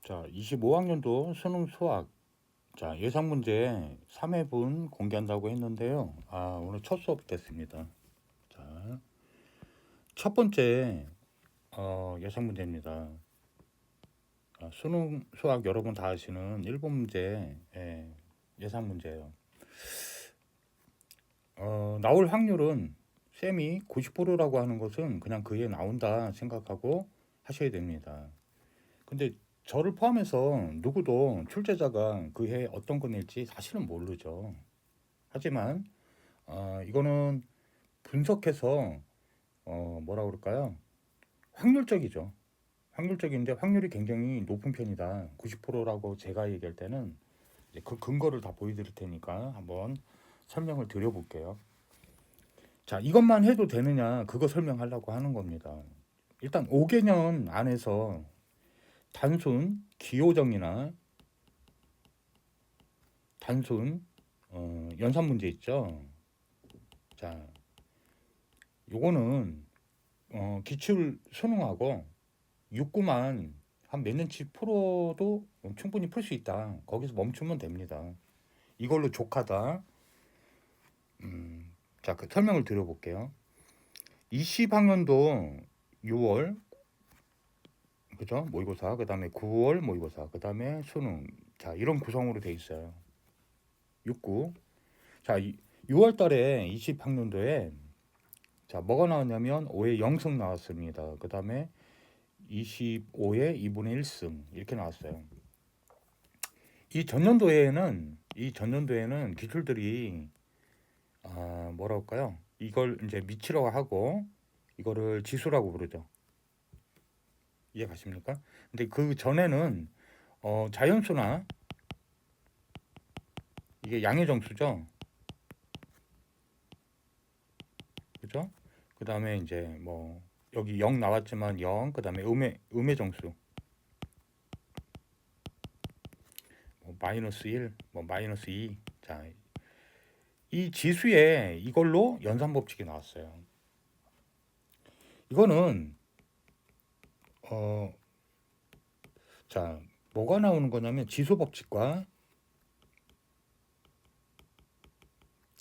자, 25학년도 수능 수학. 자, 예상 문제 3회분 공개한다고 했는데요. 오늘 첫 수업 됐습니다. 자, 첫 번째 예상 문제입니다. 수능 수학 여러분 다 아시는 1번 문제 예상 문제예요. 나올 확률은 쌤이 90%라고 하는 것은 그냥 그에 나온다 생각하고 하셔야 됩니다. 근데 저를 포함해서 누구도 출제자가 그 해 어떤 거 낼지 사실은 모르죠. 하지만 이거는 분석해서 뭐라 그럴까요? 확률적이죠. 확률적인데 확률이 굉장히 높은 편이다. 90%라고 제가 얘기할 때는 이제 그 근거를 다 보여드릴 테니까 한번 설명을 드려볼게요. 자, 이것만 해도 되느냐? 그거 설명하려고 하는 겁니다. 일단 5개년 안에서 단순 기호정이나 단순 연산 문제 있죠. 자, 요거는 기출 수능하고 6구만 한 몇 년치 풀어도 충분히 풀 수 있다. 거기서 멈추면 됩니다. 이걸로 족하다. 자, 그 설명을 드려볼게요. 20학년도 6월, 그죠? 모의고사, 그 다음에 9월 모의고사, 그 다음에 수능. 자, 이런 구성으로 돼 있어요. 6구. 자, 6월 달에 20학년도에 자, 뭐가 나왔냐면 5에 0승 나왔습니다. 그 다음에 25에 2분의 1승 이렇게 나왔어요. 이 전년도에는 기출들이 뭐라 할까요? 이걸 이제 미치라고 하고 이거를 지수라고 부르죠. 이해 가십니까? 근데 그 전에는 자연수나 이게 양의 정수죠. 그죠? 그 다음에 이제 뭐 여기 0 나왔지만 0, 그 다음에 음의 정수 뭐 마이너스 1, 뭐 마이너스 2. 자, 이 지수에 이걸로 연산 법칙이 나왔어요. 이거는 자, 뭐가 나오는 거냐면 지수 법칙과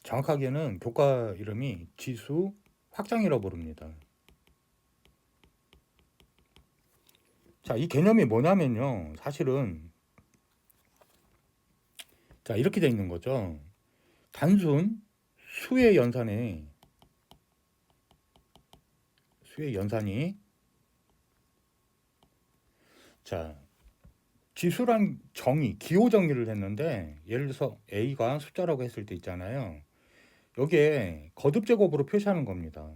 정확하게는 교과 이름이 지수 확장이라고 부릅니다. 자, 이 개념이 뭐냐면요. 사실은 자, 이렇게 돼 있는 거죠. 단순 수의 연산이 자, 지수란 정의, 기호 정의를 했는데 예를 들어서 A가 숫자라고 했을 때 있잖아요. 여기에 거듭 제곱으로 표시하는 겁니다.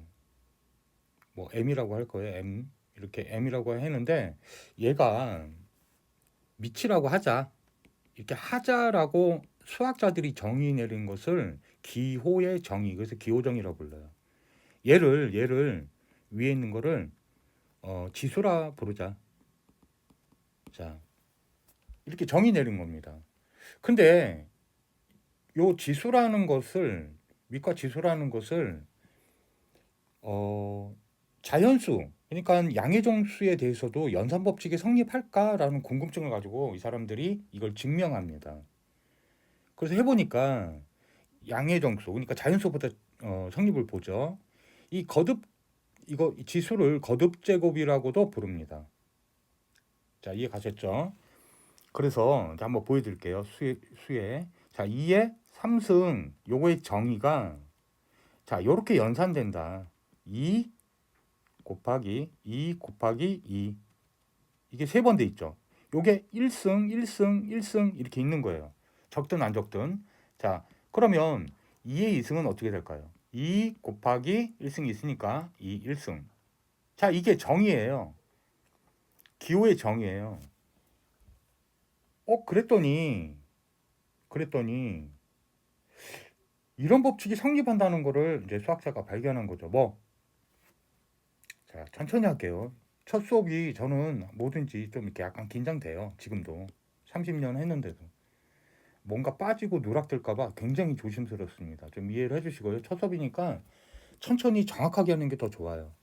뭐 M이라고 할 거예요. M. 이렇게 M이라고 했는데 얘가 미치라고 하자. 이렇게 하자라고 수학자들이 정의 내린 것을 기호의 정의, 그래서 기호정의라고 불러요. 얘를 위에 있는 거를 지수라 부르자. 자, 이렇게 정의 내린 겁니다. 근데 요 지수라는 것을 위과 지수라는 것을 자연수, 그러니까 양의 정수에 대해서도 연산 법칙이 성립할까라는 궁금증을 가지고 이 사람들이 이걸 증명합니다. 그래서 해보니까 양의 정수, 그러니까 자연수보다 성립을 보죠. 이거 지수를 거듭 제곱이라고도 부릅니다. 자, 이해 가셨죠? 그래서 한번 보여드릴게요. 수에. 자, 2에 3승 요거의 정의가 자, 요렇게 연산된다. 2 곱하기 2 곱하기 2. 이게 세 번 돼 있죠. 요게 1승, 1승, 1승 이렇게 있는 거예요. 적든 안 적든. 자, 그러면 2의 2승은 어떻게 될까요? 2 곱하기 1승이 있으니까 2, 1승. 자, 이게 정의예요. 기호의 정의예요. 그랬더니 이런 법칙이 성립한다는 거를 이제 수학자가 발견한 거죠. 자, 천천히 할게요. 첫 수업이 저는 뭐든지 좀 이렇게 약간 긴장돼요. 지금도 30년 했는데도 뭔가 빠지고 누락될까봐 굉장히 조심스럽습니다. 좀 이해를 해주시고요. 첫 수업이니까 천천히 정확하게 하는 게 더 좋아요.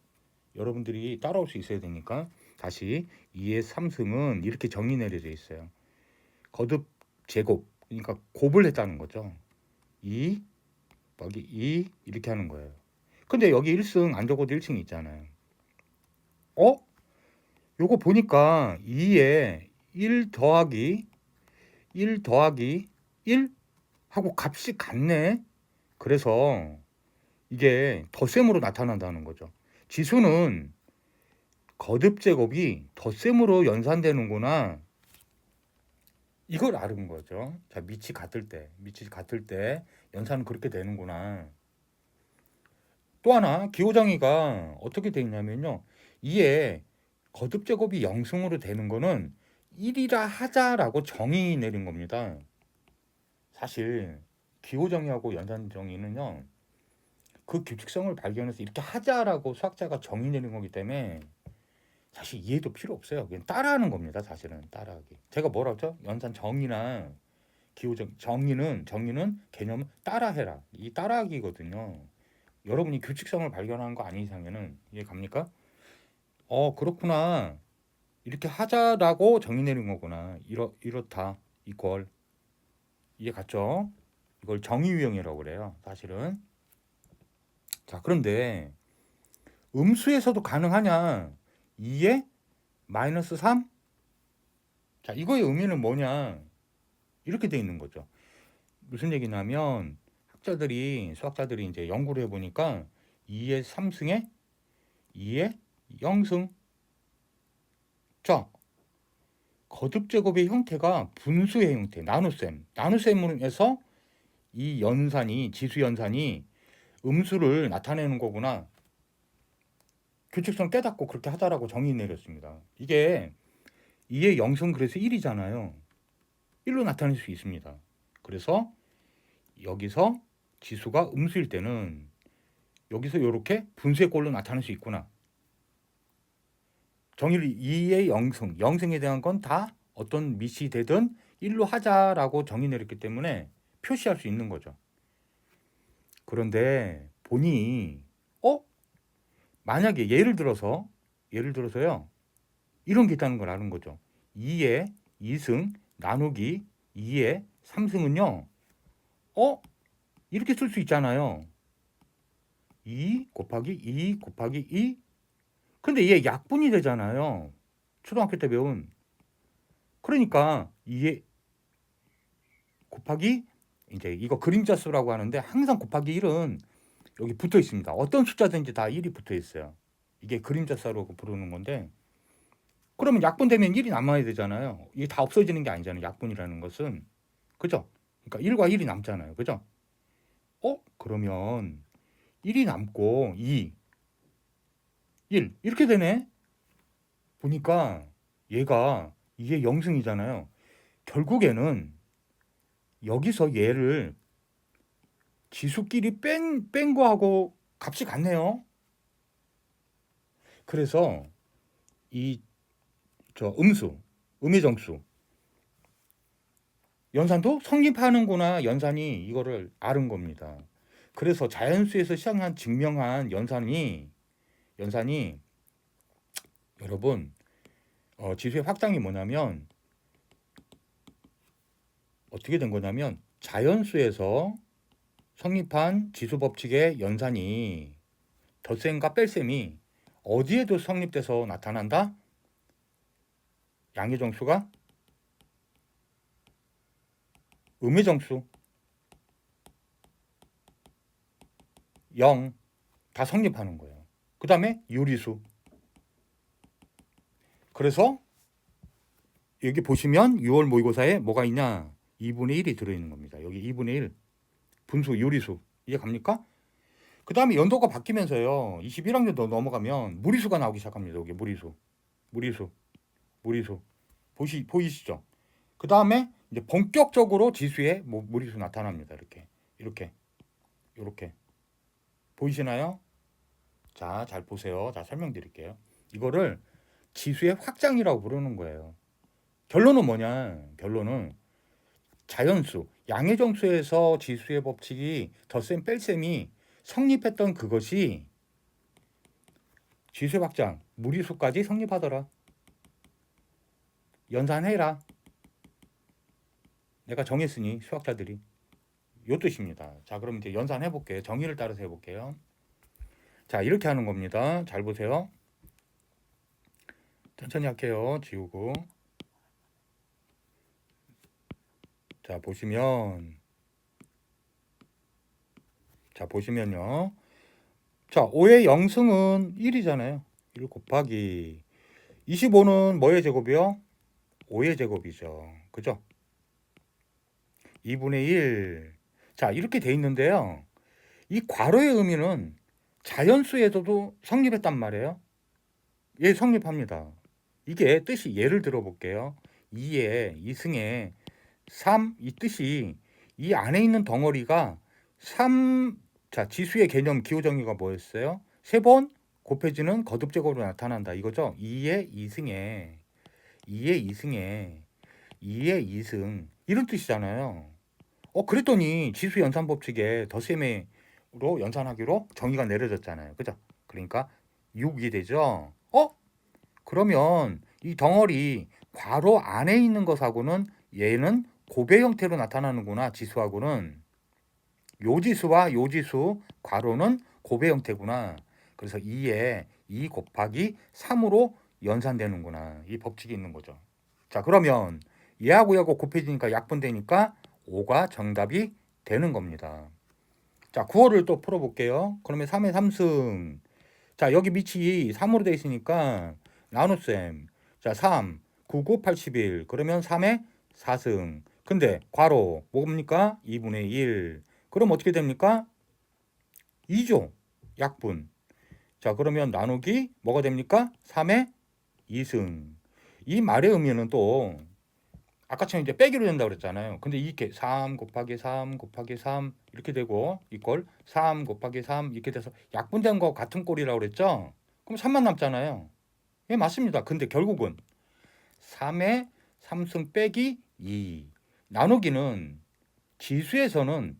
여러분들이 따라올 수 있어야 되니까. 다시 2의 3승은 이렇게 정의 내려져 있어요. 거듭 제곱, 그러니까 곱을 했다는 거죠. 2 여기 2 이렇게 하는 거예요. 근데 여기 1승 안 적어도 1승이 있잖아요. 요거 보니까 2에 1 더하기 1 더하기 1 하고 값이 같네. 그래서 이게 덧셈으로 나타난다는 거죠. 지수는 거듭 제곱이 덧셈으로 연산되는구나. 이걸 아는 거죠. 자, 밑이 같을 때 연산은 그렇게 되는구나. 또 하나 기호정의가 어떻게 돼 있냐면요. 이에 거듭 제곱이 0승으로 되는 거는 1이라 하자라고 정의 내린 겁니다. 사실 기호정의하고 연산정의는요. 그 규칙성을 발견해서 이렇게 하자라고 수학자가 정의 내린 거기 때문에 사실 이해도 필요 없어요. 그냥 따라하는 겁니다. 사실은 따라하기. 제가 뭐라죠? 연산 정의나 기호정 정의는 개념 따라해라. 이 따라하기거든요. 여러분이 규칙성을 발견한 거 아닌 이상에는 이해 갑니까? 그렇구나. 이렇게 하자라고 정의 내린 거구나. 이렇다. 이퀄. 이해 갔죠? 이걸 정의 유형이라고 그래요. 사실은. 자, 그런데 음수에서도 가능하냐? 2에 마이너스 3? 자, 이거의 의미는 뭐냐? 이렇게 돼 있는 거죠. 무슨 얘기냐면 수학자들이 이제 연구를 해보니까 2의 3승에 2의 0승. 자, 거듭 제곱의 형태가 분수의 형태, 나눗셈에서 이 지수 연산이 음수를 나타내는 거구나. 규칙성 깨닫고 그렇게 하자라고 정의 내렸습니다. 이게 2의 0승 그래서 1이잖아요. 1로 나타낼 수 있습니다. 그래서 여기서 지수가 음수일 때는 여기서 이렇게 분수의 꼴로 나타낼 수 있구나. 정의를 2의 0승, 0승에 대한 건 다 어떤 밑이 되든 1로 하자라고 정의 내렸기 때문에 표시할 수 있는 거죠. 그런데 보니 만약에 예를 들어서요. 이런 게 있다는 걸 아는 거죠. 2의 2승 나누기 2의 3승은요. 이렇게 쓸 수 있잖아요. 2 곱하기 2 곱하기 2. 근데 얘 약분이 되잖아요. 초등학교 때 배운. 그러니까 2에 곱하기 이제 이거 그림자 수라고 하는데 항상 곱하기 1은 여기 붙어 있습니다. 어떤 숫자든지 다 1이 붙어 있어요. 이게 그림자 수라고 부르는 건데 그러면 약분되면 1이 남아야 되잖아요. 이게 다 없어지는 게 아니잖아요. 약분이라는 것은. 그죠? 그러니까 1과 1이 남잖아요. 그죠? 그러면 1이 남고 2, 1 이렇게 되네. 보니까 얘가 이게 0승이잖아요. 결국에는 여기서 얘를 지수끼리 뺀 거하고 값이 같네요. 그래서 음의 정수 연산도 성립하는구나. 연산이 이거를 아는 겁니다. 그래서 자연수에서 증명한 연산이 여러분 지수의 확장이 뭐냐면 어떻게 된 거냐면 자연수에서 성립한 지수 법칙의 연산이 덧셈과 뺄셈이 어디에도 성립돼서 나타난다? 양의 정수가 음의 정수 0 다 성립하는 거예요. 그 다음에 유리수. 그래서 여기 보시면 6월 모의고사에 뭐가 있냐? 2분의 1이 들어있는 겁니다. 여기 2분의 1 분수 유리수 이해 갑니까? 그 다음에 연도가 바뀌면서요. 21학년 넘어가면 무리수가 나오기 시작합니다. 여기 무리수 보이시죠? 그 다음에 이제 본격적으로 지수에 무리수 나타납니다. 이렇게 보이시나요? 자, 잘 보세요. 자, 설명드릴게요. 이거를 지수의 확장이라고 부르는 거예요. 결론은 뭐냐? 결론은 자연수, 양의 정수에서 지수의 법칙이 덧셈 뺄셈이 성립했던 그것이 지수의 확장, 무리수까지 성립하더라. 연산해라. 내가 정했으니 수학자들이. 요 뜻입니다. 자, 그럼 이제 연산해 볼게요. 정의를 따라서 해볼게요. 자, 이렇게 하는 겁니다. 잘 보세요. 천천히 할게요. 지우고. 자, 보시면요. 자, 5의 영승은 1이잖아요. 1 곱하기 25는 뭐의 제곱이요? 5의 제곱이죠. 그죠? 2분의 1. 자, 이렇게 돼 있는데요. 이 괄호의 의미는 자연수에서도 성립했단 말이에요. 예, 성립합니다. 이게 뜻이 예를 들어 볼게요. 2에 2승에 3, 이 뜻이 이 안에 있는 덩어리가 3, 자, 지수의 개념 기호정의가 뭐였어요? 3번 곱해지는 거듭제곱으로 나타난다. 이거죠? 2의 2승에 2의 2승에 2의 2승 이런 뜻이잖아요. 그랬더니 지수 연산 법칙에 덧셈으로 연산하기로 정의가 내려졌잖아요. 그죠? 그러니까 6이 되죠. 그러면 이 덩어리 괄호 안에 있는 것하고는 얘는 곱의 형태로 나타나는구나. 지수하고는 요지수와 요지수 괄호는 곱의 형태구나. 그래서 2에 2 곱하기 3으로 연산되는구나. 이 법칙이 있는 거죠. 자, 그러면 얘하고 얘하고 곱해지니까 약분되니까 5가 정답이 되는 겁니다. 자, 9호를 또 풀어볼게요. 그러면 3의 3승. 자, 여기 밑이 3으로 되어 있으니까 나눗셈. 자, 3, 9, 9, 81. 그러면 3의 4승. 근데 괄호 뭡니까? 2분의 1. 그럼 어떻게 됩니까? 2죠. 약분. 자, 그러면 나누기 뭐가 됩니까? 3의 2승. 이 말의 의미는 또 아까처럼 이제 빼기로 된다고 그랬잖아요. 근데 이렇게 3 곱하기 3 곱하기 3 이렇게 되고 이걸 3 곱하기 3 이렇게 돼서 약분된 거 같은 꼴이라고 그랬죠? 그럼 3만 남잖아요. 예, 맞습니다. 근데 결국은 3의 3승 빼기 2. 나누기는 지수에서는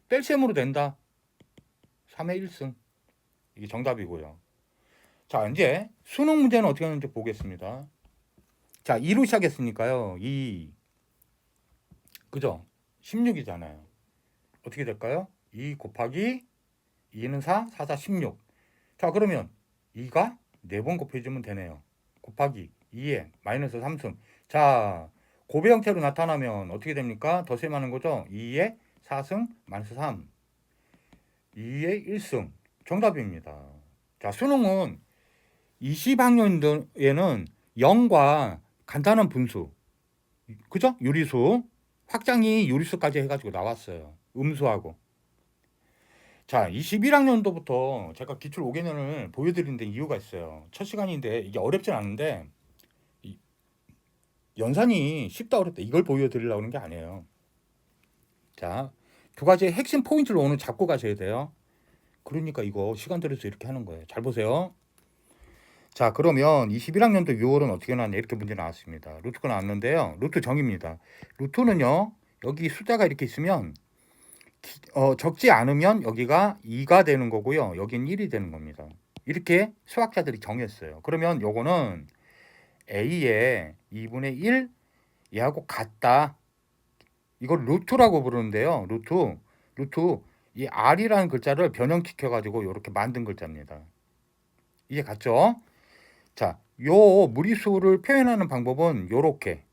뺄셈으로 된다. 3의 1승. 이게 정답이고요. 자, 이제 수능 문제는 어떻게 하는지 보겠습니다. 자, 2로 시작했으니까요. 2. 그죠? 16이잖아요. 어떻게 될까요? 2 곱하기 2는 4, 4, 4, 16. 자, 그러면 2가 4번 곱해주면 되네요. 곱하기 2에 마이너스 3승. 자, 곱의 형태로 나타나면 어떻게 됩니까? 덧셈하는 거죠. 2에 4승 마이너스 3. 2에 1승. 정답입니다. 자, 수능은 20학년에는 0과 간단한 분수, 그죠? 유리수, 확장이 유리수까지 해가지고 나왔어요. 음수하고. 자, 21학년도부터 제가 기출 5개년을 보여드리는 데 이유가 있어요. 첫 시간인데 이게 어렵진 않은데 연산이 쉽다 어렵다 이걸 보여드리려고 하는 게 아니에요. 자, 두 가지의 핵심 포인트를 오늘 잡고 가셔야 돼요. 그러니까 이거 시간 들여서 이렇게 하는 거예요. 잘 보세요. 자, 그러면 21학년도 6월은 어떻게 나왔냐 이렇게 문제 나왔습니다. 루트가 나왔는데요. 루트 정입니다. 루트는요. 여기 숫자가 이렇게 있으면 적지 않으면 여기가 2가 되는 거고요. 여긴 1이 되는 겁니다. 이렇게 수학자들이 정했어요. 그러면 요거는 A의 2분의 1 얘하고 같다. 이걸 루트라고 부르는데요. 루트 이 R이라는 글자를 변형시켜 가지고 이렇게 만든 글자입니다. 이게 같죠? 자, 요 무리수를 표현하는 방법은 요렇게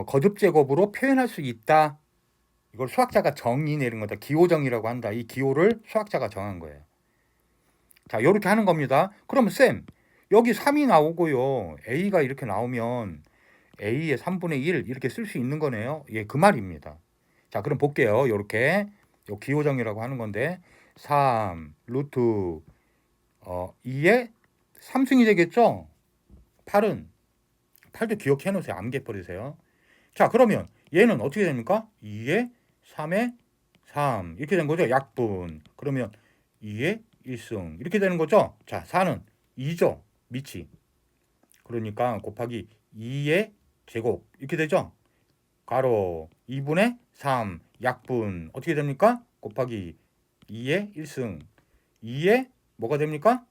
거듭 제곱으로 표현할 수 있다. 이걸 수학자가 정의 내린 거다. 기호정의라고 한다. 이 기호를 수학자가 정한 거예요. 자, 요렇게 하는 겁니다. 그러면 쌤, 여기 3이 나오고요. A가 이렇게 나오면 A의 3분의 1 이렇게 쓸 수 있는 거네요. 예, 그 말입니다. 자, 그럼 볼게요. 요렇게 요 기호정의라고 하는 건데 3 루트 2의 3승이 되겠죠? 8도 기억해 놓으세요. 암기해 버리세요. 자, 그러면 얘는 어떻게 됩니까? 2의 3의 3 이렇게 된 거죠. 약분. 그러면 2의 1승 이렇게 되는 거죠. 자, 4는 2죠. 밑이. 그러니까 곱하기 2의 제곱 이렇게 되죠. 가로 2분의 3 약분 어떻게 됩니까? 곱하기 2의 1승 2의 뭐가 됩니까?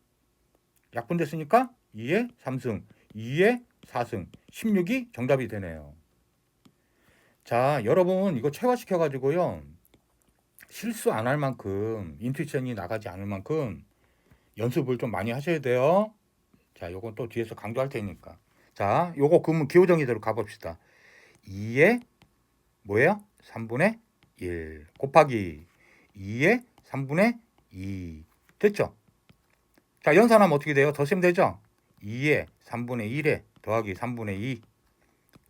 약분됐으니까 2의 3승 2의 4승 16이 정답이 되네요. 자, 여러분 이거 체화시켜 가지고요. 실수 안 할 만큼 인투이션이 나가지 않을 만큼 연습을 좀 많이 하셔야 돼요. 자, 요건 또 뒤에서 강조할 테니까. 자, 요거 그러면 기호정의대로 가봅시다. 2의 뭐예요? 3분의 1 곱하기 2의 3분의 2 됐죠? 자, 연산하면 어떻게 돼요? 더 쓰면 되죠? 2의 3분의 1에 더하기 3분의 2.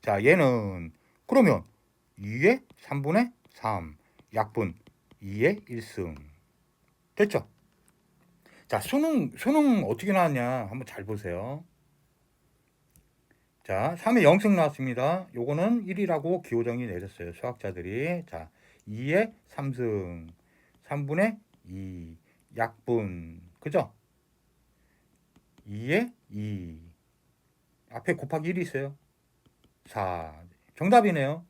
자, 얘는 그러면 2의 3분의 3 약분 2의 1승 됐죠? 자, 수능 어떻게 나왔냐 한번 잘 보세요. 자, 3의 0승 나왔습니다. 요거는 1이라고 기호정의 내렸어요. 수학자들이. 자, 2의 3승 3분의 2 약분 그죠? 2의 2 앞에 곱하기 1이 있어요. 4 정답이네요.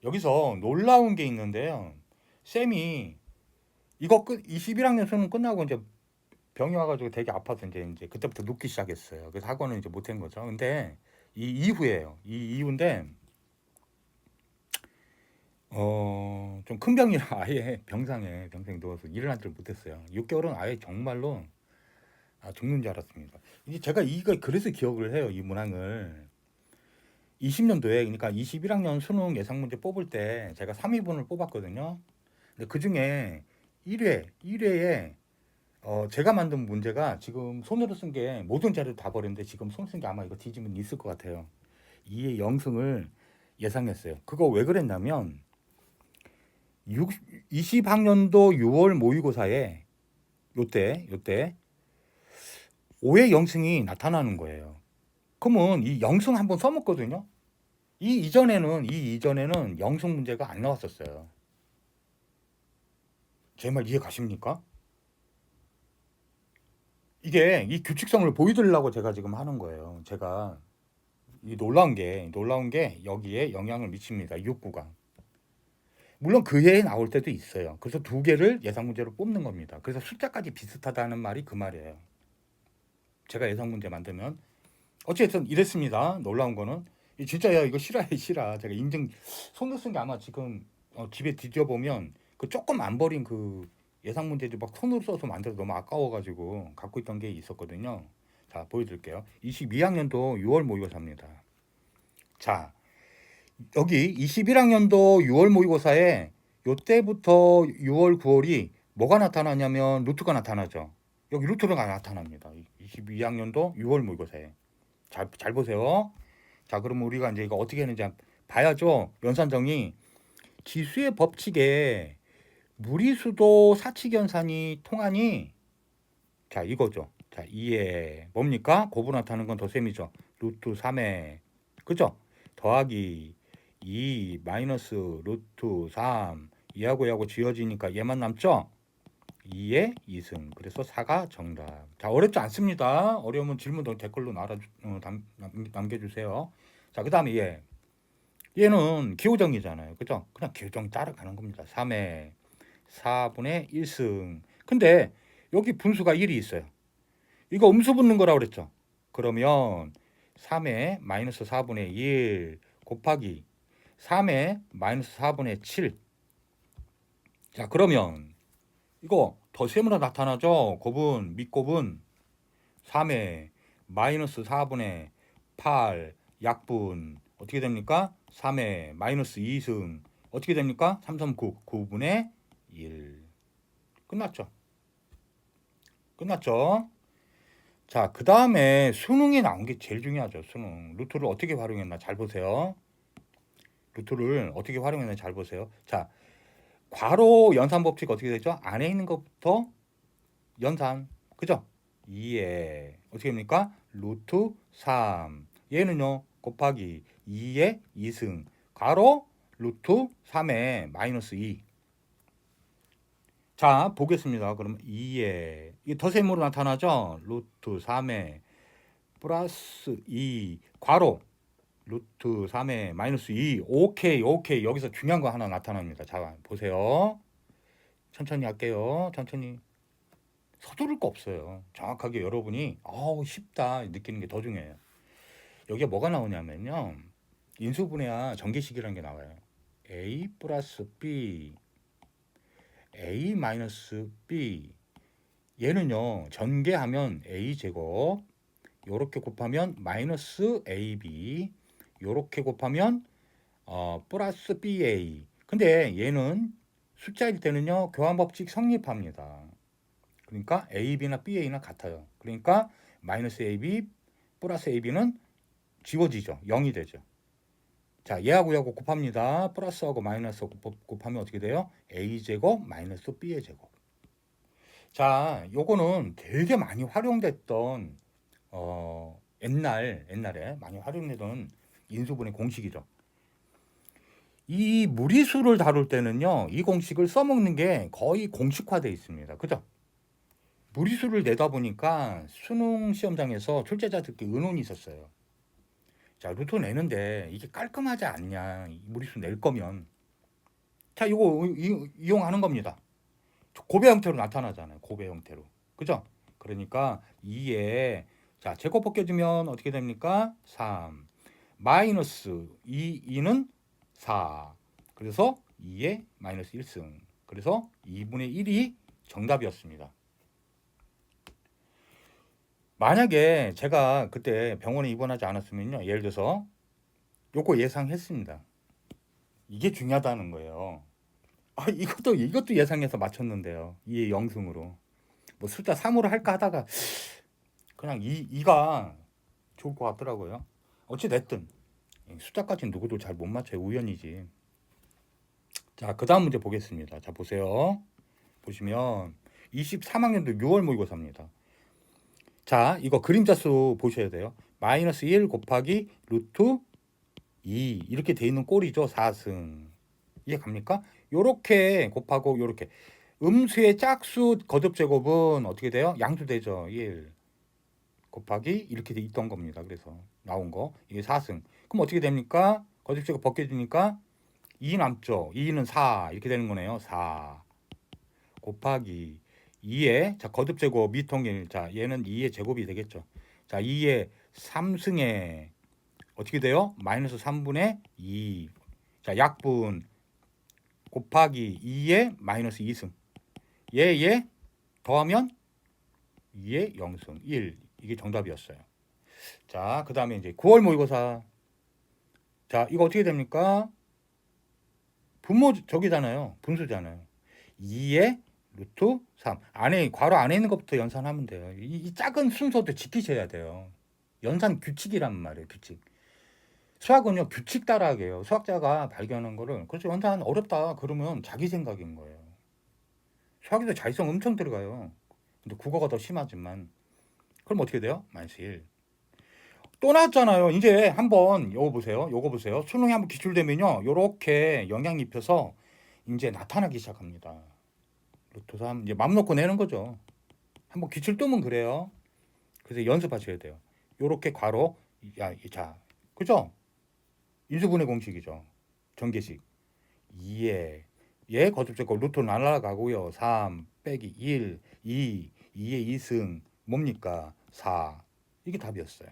여기서 놀라운 게 있는데요. 쌤이 이거 21학년 수능 끝나고 이제 병이 와가지고 되게 아파서 이제 그때부터 눕기 시작했어요. 그래서 학원은 이제 못한 거죠. 근데 이 이후에요. 이 이후인데 좀 큰 병이라 아예 병상에 누워서 일어나질 못했어요. 6개월은 아예 정말로 죽는 줄 알았습니다. 이제 제가 이거 그래서 기억을 해요. 이 문항을 20년도에 그러니까 21학년 수능 예상 문제 뽑을 때 제가 3위분을 뽑았거든요. 근데 그 중에 1회에 제가 만든 문제가 지금 손으로 쓴 게 모든 자료 다 버렸는데 지금 손 쓴 게 아마 이거 뒤지면 있을 것 같아요. 2의 0승을 예상했어요. 그거 왜 그랬냐면 20학년도 6월 모의고사에 요때 5의 0승이 나타나는 거예요. 그러면 이 0승 한번 써먹거든요. 이 이전에는 0승 문제가 안 나왔었어요. 제 말 이해 가십니까? 이게 이 규칙성을 보여드리려고 제가 지금 하는 거예요. 제가 이 놀라운 게 여기에 영향을 미칩니다. 욕구가. 물론 그 해에 나올 때도 있어요. 그래서 두 개를 예상 문제로 뽑는 겁니다. 그래서 숫자까지 비슷하다는 말이 그 말이에요. 제가 예상 문제 만들면 어쨌든 이랬습니다. 놀라운 거는 진짜야 이거 실화야 실화. 제가 인증 손으로 쓴 게 아마 지금 집에 뒤져보면 그 조금 안 버린 그 예상 문제들 막 손으로 써서 만들어서 너무 아까워가지고 갖고 있던 게 있었거든요. 자 보여드릴게요. 22학년도 6월 모의고사입니다. 자 여기 21학년도 6월 모의고사에 요때부터 6월 9월이 뭐가 나타나냐면 루트가 나타나죠. 여기 루트가 나타납니다. 22학년도 6월 모의고사에 잘 보세요. 자 그럼 우리가 이제 이거 어떻게 했는지 봐야죠. 연산정이 지수의 법칙에 무리수도 사칙연산이 통하니 자 이거죠. 자 2에 뭡니까? 곱으로 나타나는 건 덧셈이죠. 루트 3에 그죠? 더하기 2 마이너스 루트 3 2하고 지워지니까 얘만 남죠? 2의 2승 그래서 4가 정답. 자 어렵지 않습니다. 어려우면 질문도 댓글로 남겨주세요. 자 그 다음에 얘는 기호정이잖아요. 그죠? 그냥 기호정 따라가는 겁니다. 3의 4분의 1승. 근데 여기 분수가 1이 있어요. 이거 음수 붙는 거라고 그랬죠. 그러면 3의 마이너스 4분의 1 곱하기 3의 마이너스 4분의 7. 자 그러면 이거 덧셈으로 나타나죠. 곱은 밑곱은 3의 마이너스 4분의 8 약분 어떻게 됩니까? 3의 마이너스 2승 어떻게 됩니까? 3, 3, 9 9분의 1 끝났죠. 자, 그 다음에 수능에 나온 게 제일 중요하죠. 수능 루트를 어떻게 활용했나 잘 보세요. 자, 괄호 연산 법칙 어떻게 되죠? 안에 있는 것부터 연산 그죠? 2에 어떻게 됩니까? 루트 3 얘는요 곱하기 2의 2승 괄호 루트 3의 마이너스 2. 자 보겠습니다. 그럼 2에 이 덧셈으로 나타나죠? 루트 3의 플러스 2 괄호 루트 3의 마이너스 2. 오케이 여기서 중요한 거 하나 나타납니다. 자 보세요. 천천히 할게요. 천천히 서두를 거 없어요. 정확하게 여러분이 쉽다 느끼는 게 더 중요해요. 여기에 뭐가 나오냐면요. 인수분해와 전개식이라는 게 나와요. A 플러스 B, A 마이너스 B. 얘는요. 전개하면 A제곱, 요렇게 곱하면 마이너스 AB, 요렇게 곱하면 플러스 BA. 근데 얘는 숫자일 때는요. 교환법칙 성립합니다. 그러니까 AB나 BA나 같아요. 그러니까 마이너스 AB 플러스 AB는 지워지죠. 0이 되죠. 자, 얘하고 얘하고 곱합니다. 플러스하고 마이너스 곱하면 어떻게 돼요? A제곱 마이너스 B의 제곱. 자, 요거는 되게 많이 활용됐던 옛날에 많이 활용되던 인수분해 공식이죠. 이 무리수를 다룰 때는요, 이 공식을 써먹는 게 거의 공식화되어 있습니다. 그죠? 무리수를 내다 보니까 수능 시험장에서 출제자들께 의논이 있었어요. 자, 루트 내는데 이게 깔끔하지 않냐. 무리수 낼 거면. 자, 이거 이용하는 겁니다. 고배 형태로 나타나잖아요. 고배 형태로. 그죠? 그러니까 2에 자, 제곱 벗겨주면 어떻게 됩니까? 3. 마이너스 2는 4. 그래서 2에 마이너스 1승. 그래서 2분의 1이 정답이었습니다. 만약에 제가 그때 병원에 입원하지 않았으면요. 예를 들어서 요거 예상했습니다. 이게 중요하다는 거예요. 이것도 예상해서 맞췄는데요. 2의 0승으로. 뭐 숫자 3으로 할까 하다가 그냥 2가 좋을 것 같더라고요. 어찌 됐든 숫자까지는 누구도 잘 못 맞춰요. 우연이지. 자, 그 다음 문제 보겠습니다. 자, 보세요. 보시면 23학년도 6월 모의고사입니다. 자, 이거 그림자 수 보셔야 돼요. 마이너스 1 곱하기 루트 2 이렇게 돼 있는 꼴이죠. 4승. 이해 갑니까? 요렇게 곱하고 요렇게 음수의 짝수 거듭 제곱은 어떻게 돼요? 양수되죠. 1 곱하기 이렇게 돼 있던 겁니다. 그래서 나온 거 이게 4승. 그럼 어떻게 됩니까? 거듭 제곱 벗겨지니까 2 남죠. 2는 4 이렇게 되는 거네요. 4 곱하기 2의 자 거듭 제곱 미통일 자 얘는 2의 제곱이 되겠죠. 자 2의 3승에 어떻게 돼요? 마이너스 3분의 2. 자 약분 곱하기 2의 마이너스 2승. 얘 더하면 2의 0승 1. 이게 정답이었어요. 자, 그 다음에 이제 9월 모의고사. 자, 이거 어떻게 됩니까? 분모 저기잖아요. 분수잖아요. 2의 루트 3. 안에 괄호 안에 있는 것부터 연산하면 돼요. 이 작은 순서도 지키셔야 돼요. 연산 규칙이란 말이에요. 규칙. 수학은요 규칙 따라하게요. 수학자가 발견한 거를 그래서 연산 어렵다 그러면 자기 생각인 거예요. 수학에도 자의성 엄청 들어가요. 근데 국어가 더 심하지만 그럼 어떻게 돼요? 마이너스 1. 또 나왔잖아요. 이제 한번 요거 보세요. 요거 보세요. 수능이 한번 기출되면요. 요렇게 영향 입혀서 이제 나타나기 시작합니다. 루트 3 이제 맘 놓고 내는 거죠. 한번 기출 뜨면 그래요. 그래서 연습하셔야 돼요. 요렇게 괄호 자 그죠? 인수분해 공식이죠. 전개식 2에 얘 거듭제곱 루트 날아가고요. 3 빼기 1 2 2의 2승 뭡니까? 4 이게 답이었어요.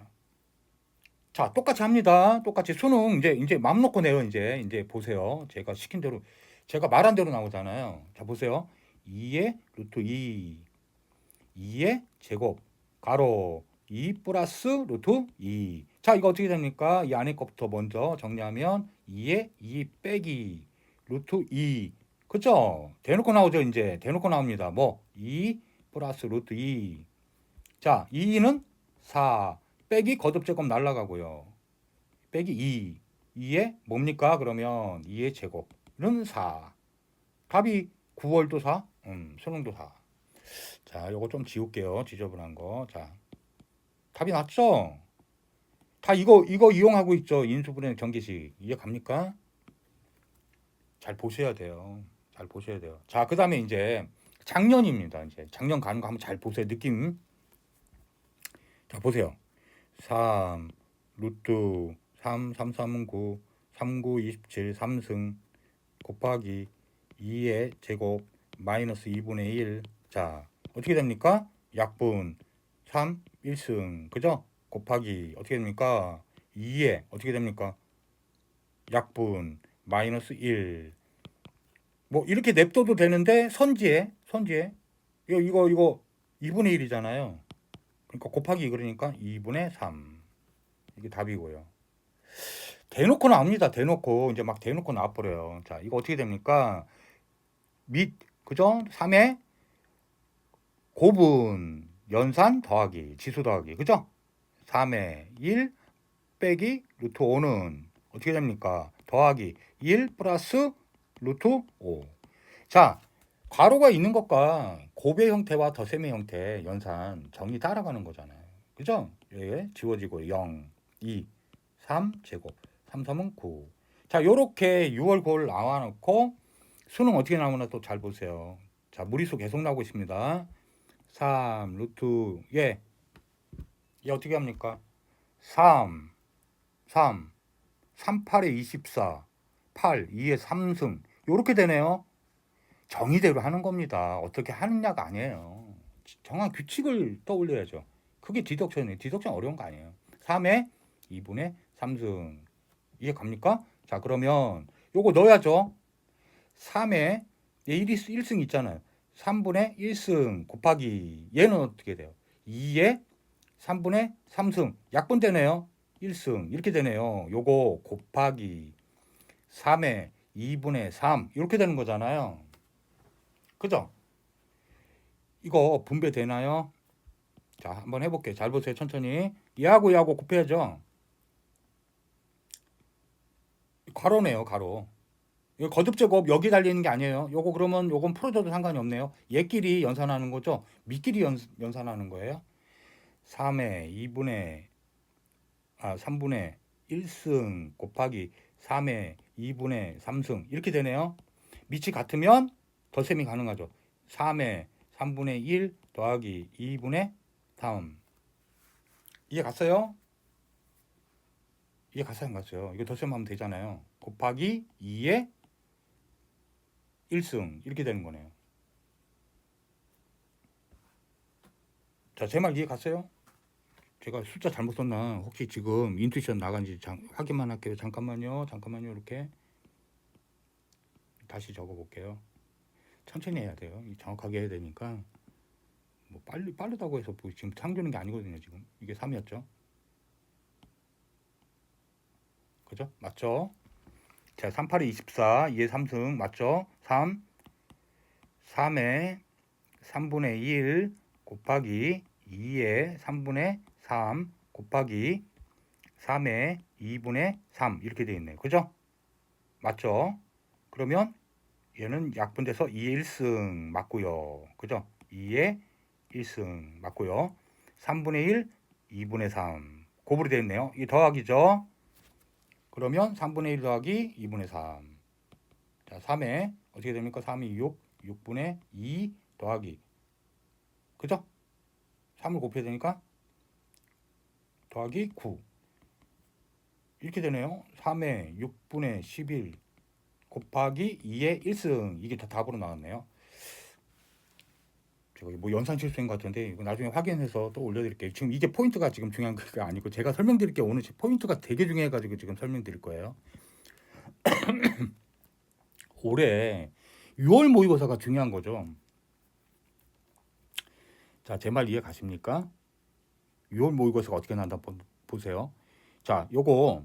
자, 똑같이 합니다. 똑같이 수능 이제 맘 놓고 내요. 이제 보세요. 제가 시킨 대로 제가 말한 대로 나오잖아요. 자, 보세요. 2의 루트 2 2의 제곱 가로 2 플러스 루트 2. 자, 이거 어떻게 됩니까? 이 안에 것부터 먼저 정리하면 2의 2 빼기 루트 2. 그죠? 대놓고 나오죠, 이제. 대놓고 나옵니다. 뭐? 2 플러스 루트 2. 자, 2는 4 빼기 거듭제곱 날라가고요. 빼기 2. 2에 뭡니까? 그러면 2의 제곱은 4. 답이 9월도 4, 수능도 4. 자, 요거 좀 지울게요. 지저분한 거. 자, 답이 났죠? 다 이거 이용하고 있죠. 인수분해 전개식. 이해 갑니까? 잘 보셔야 돼요. 잘 보셔야 돼요. 자, 그 다음에 이제 작년입니다. 이제 작년 가는 거 한번 잘 보세요. 느낌. 자, 보세요. 3 루트 3 3 3은 9 3 9 27 3승 곱하기 2의 제곱 마이너스 2분의 1. 자, 어떻게 됩니까? 약분 3, 1승. 그죠? 곱하기 어떻게 됩니까? 2에 어떻게 됩니까? 약분 마이너스 1. 뭐 이렇게 냅둬도 되는데 선지에 이거 2분의 1이잖아요. 그러니까 곱하기 그러니까 2분의 3. 이게 답이고요. 대놓고 나옵니다. 대놓고 이제 막 대놓고 나와버려요. 자, 이거 어떻게 됩니까? 밑 그죠? 3의 곱은 연산 더하기 지수 더하기 그죠? 3의 1 빼기 루트 5는 어떻게 됩니까? 더하기 1 플러스 루트 5. 자, 괄호가 있는 것과 곱의 형태와 덧셈의 형태 연산 정리 따라가는 거잖아요. 그죠? 예, 지워지고 0, 2, 3 제곱 3, 3은 9. 자, 요렇게 6월 9월 나와놓고 수능 어떻게 나오나 또 잘 보세요. 자, 무리수 계속 나오고 있습니다. 3 루트 얘 어떻게 합니까? 3 8에 24 8 2에 3승 요렇게 되네요. 정의대로 하는 겁니다. 어떻게 하느냐가 아니에요. 정한 규칙을 떠올려야죠. 그게 디덕션이에요. 디덕션 어려운 거 아니에요. 3에 2분의 3승 이해 갑니까? 자, 그러면 요거 넣어야죠. 3에 1승 있잖아요. 3분의 1승 곱하기 얘는 어떻게 돼요? 2에 3분의 3승 약분되네요. 1승 이렇게 되네요. 요거 곱하기 3에 2분의 3 이렇게 되는 거잖아요. 그죠? 이거 분배되나요? 자, 한번 해볼게요. 잘 보세요. 천천히. 얘하고 곱해야죠. 괄호네요. 괄호. 이거 거듭제곱 여기 달리는 게 아니에요. 요거 그러면 요건 풀어줘도 상관이 없네요. 얘끼리 연산하는 거죠. 밑끼리 연산하는 거예요. 3의 3분의 1승 곱하기 3의 2분의 3승 이렇게 되네요. 밑이 같으면 덧셈이 가능하죠. 3의 3분의 1 더하기 2분의 3 이해 갔어요? 이해 갔어요? 안 갔어요? 이거 덧셈하면 되잖아요. 곱하기 2의 1승 이렇게 되는 거네요. 자, 제 말 이해 갔어요? 제가 숫자 잘못 썼나? 혹시 지금 인투이션 나간지 확인만 할게요. 잠깐만요. 이렇게 다시 적어볼게요. 천천히 해야 돼요. 정확하게 해야 되니까 뭐 빠르다고 해서 뭐 지금 상주는 게 아니거든요. 지금 이게 3이었죠. 그죠? 맞죠? 자, 3, 8에 24, 2에 3승 맞죠? 3에 3분의 1 곱하기 2에 3분의 3 곱하기 3에 2분의 3 이렇게 되어 있네요. 그죠? 맞죠? 그러면 얘는 약분돼서 2의 1승 맞고요. 그죠? 2의 1승 맞고요. 3분의 1, 2분의 3 곱으로 되어 있네요. 이 더하기죠. 그러면 3분의 1 더하기 2분의 3. 자, 3에 어떻게 됩니까? 3이 6, 6분의 2 더하기 그죠? 3을 곱해야 되니까 더하기 9 이렇게 되네요. 3에 6분의 11 곱하기 2의 1승 이게 다 답으로 나왔네요. 제가 뭐 연산 실수인 것 같은데 이거 나중에 확인해서 또 올려드릴게요. 지금 이게 포인트가 지금 중요한 게 아니고 제가 설명드릴 게 오늘 포인트가 되게 중요해가지고 지금 설명드릴 거예요. 올해 6월 모의고사가 중요한 거죠. 자, 제 말 이해 가십니까? 6월 모의고사가 어떻게 나온다 보세요. 자, 요거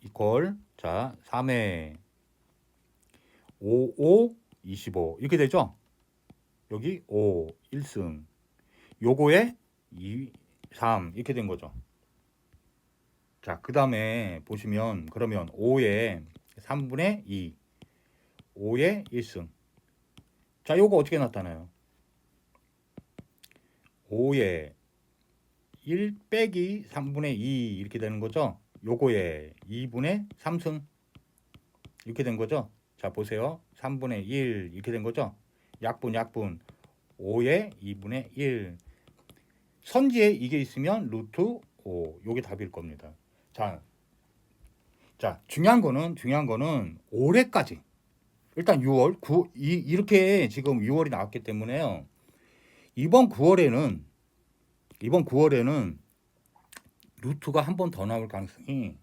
이퀄 자 3에 5, 5, 25 이렇게 되죠? 여기 5, 1승 요거에 2, 3 이렇게 된 거죠. 자, 그 다음에 보시면 그러면 5에 3분의 2 5의 1승 자, 요거 어떻게 나타나요? 5에 1 빼기 3분의 2 이렇게 되는 거죠. 요거에 2분의 3승 이렇게 된 거죠. 자, 보세요. 3분의 1 이렇게 된 거죠. 약분 5에 2분의 1 선지에 이게 있으면 루트 5 요게 답일 겁니다. 자, 중요한 거는 올해까지 일단 6월 9 이렇게 지금 6월이 나왔기 때문에요. 이번 9월에는 루트가 한 번 더 나올 가능성이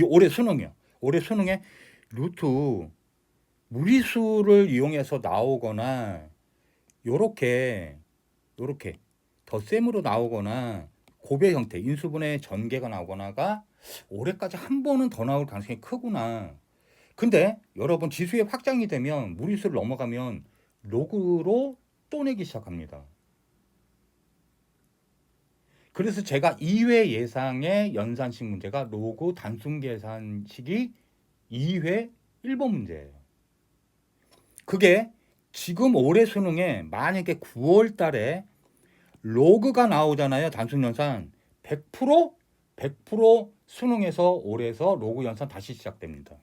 올해 수능이요. 올해 수능에 루트 무리수를 이용해서 나오거나 요렇게 덧셈으로 나오거나 곱의 형태 인수분해 전개가 나오거나가 올해까지 한 번은 더 나올 가능성이 크구나. 근데 여러분 지수에 확장이 되면 무리수를 넘어가면 로그로 또 내기 시작합니다. 그래서 제가 2회 예상의 연산식 문제가 로그 단순 계산식이 2회 1번 문제예요. 그게 지금 올해 수능에 만약에 9월 달에 로그가 나오잖아요. 단순 연산 100% 수능에서 올해서 로그 연산 다시 시작됩니다.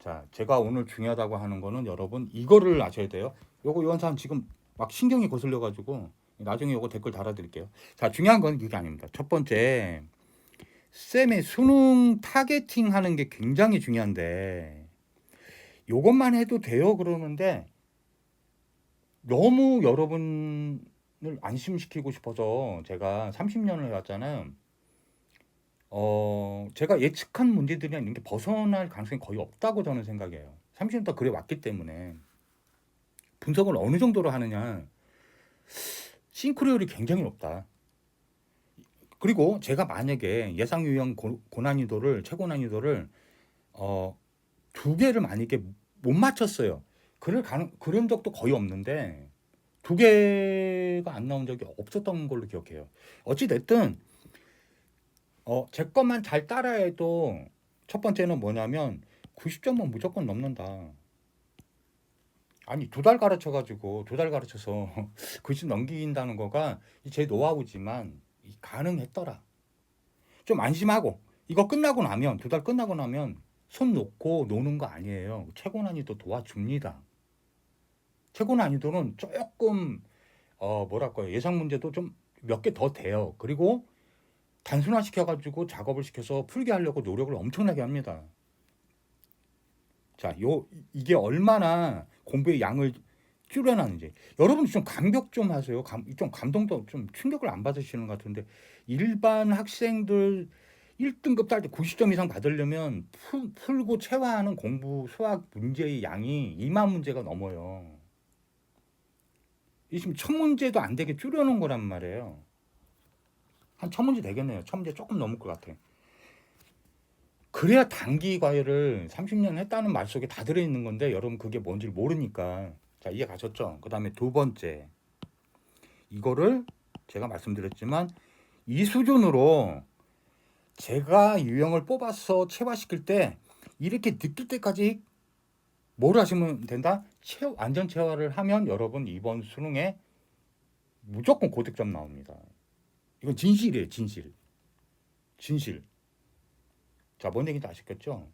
자, 제가 오늘 중요하다고 하는 거는 여러분 이거를 아셔야 돼요. 요거 연산 지금 막 신경이 거슬려 가지고 나중에 요거 댓글 달아드릴게요. 자, 중요한 건 이게 아닙니다. 첫 번째, 쌤의 수능 타겟팅 하는 게 굉장히 중요한데 요것만 해도 돼요 그러는데 너무 여러분을 안심시키고 싶어서 제가 30년을 해왔잖아요. 제가 예측한 문제들이랑 이런 게 벗어날 가능성이 거의 없다고 저는 생각해요. 30년 동안 그래 왔기 때문에 분석을 어느 정도로 하느냐 싱크로율이 굉장히 높다. 그리고 제가 만약에 예상 유형 고난이도를 최고 난이도를 2개를 만약에 못 맞췄어요. 그런 적도 거의 없는데 2개가 안 나온 적이 없었던 걸로 기억해요. 어찌 됐든 제 것만 잘 따라해도 첫 번째는 뭐냐면 90점은 무조건 넘는다. 아니 2달 가르쳐가지고 2달 가르쳐서 90 넘긴다는 거가 제 노하우지만 가능했더라. 좀 안심하고 이거 끝나고 나면 2달 끝나고 나면 손 놓고 노는 거 아니에요. 최고 난이도 도와줍니다. 최고 난이도는 조금 뭐랄까요 예상 문제도 좀 몇 개 더 돼요. 그리고 단순화 시켜가지고 작업을 시켜서 풀게 하려고 노력을 엄청나게 합니다. 자, 이게 얼마나 공부의 양을 줄여놨는지 여러분 좀 감격 좀 하세요. 좀 감동도 좀 충격을 안 받으시는 것 같은데 일반 학생들 1등급 딸 때 90점 이상 받으려면 풀고 체화하는 공부 수학 문제의 양이 2만 문제가 넘어요. 이 지금 1000문제도 안 되게 줄여놓은 거란 말이에요. 한 1000문제 되겠네요. 1000문제 조금 넘을 것 같아. 그래야 단기 과외를 30년 했다는 말 속에 다 들어있는 건데 여러분 그게 뭔지 모르니까 자 이해 가셨죠? 그 다음에 두 번째 이거를 제가 말씀드렸지만 이 수준으로 제가 유형을 뽑아서 체화시킬 때 이렇게 느낄 때까지 뭘 하시면 된다? 완전 체화를 하면 여러분 이번 수능에 무조건 고득점 나옵니다. 이건 진실이에요. 진실. 자, 뭔 얘기인지 아시겠죠?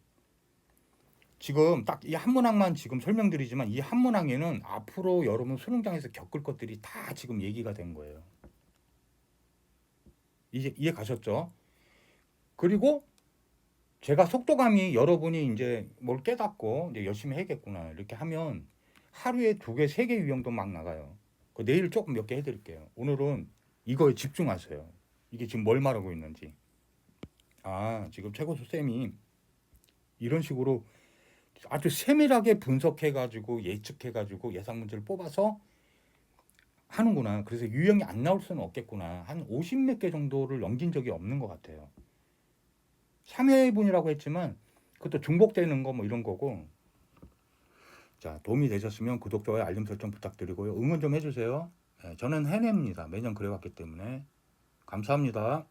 지금 딱 이 한 문항만 지금 설명드리지만 이 한 문항에는 앞으로 여러분 수능장에서 겪을 것들이 다 지금 얘기가 된 거예요. 이해 가셨죠? 그리고 제가 속도감이 여러분이 이제 뭘 깨닫고 이제 열심히 해야겠구나 이렇게 하면 하루에 2개, 3개 유형도 막 나가요. 내일 조금 몇 개 해드릴게요. 오늘은 이거에 집중하세요. 이게 지금 뭘 말하고 있는지. 지금 최고수 쌤이 이런 식으로 아주 세밀하게 분석해가지고 예측해가지고 예상 문제를 뽑아서 하는구나. 그래서 유형이 안 나올 수는 없겠구나. 한 50 몇 개 정도를 넘긴 적이 없는 것 같아요. 3회분이라고 했지만 그것도 중복되는 거 뭐 이런 거고. 자, 도움이 되셨으면 구독, 좋아요, 알림 설정 부탁드리고요. 응원 좀 해주세요. 저는 해냅니다. 매년 그래왔기 때문에. 감사합니다.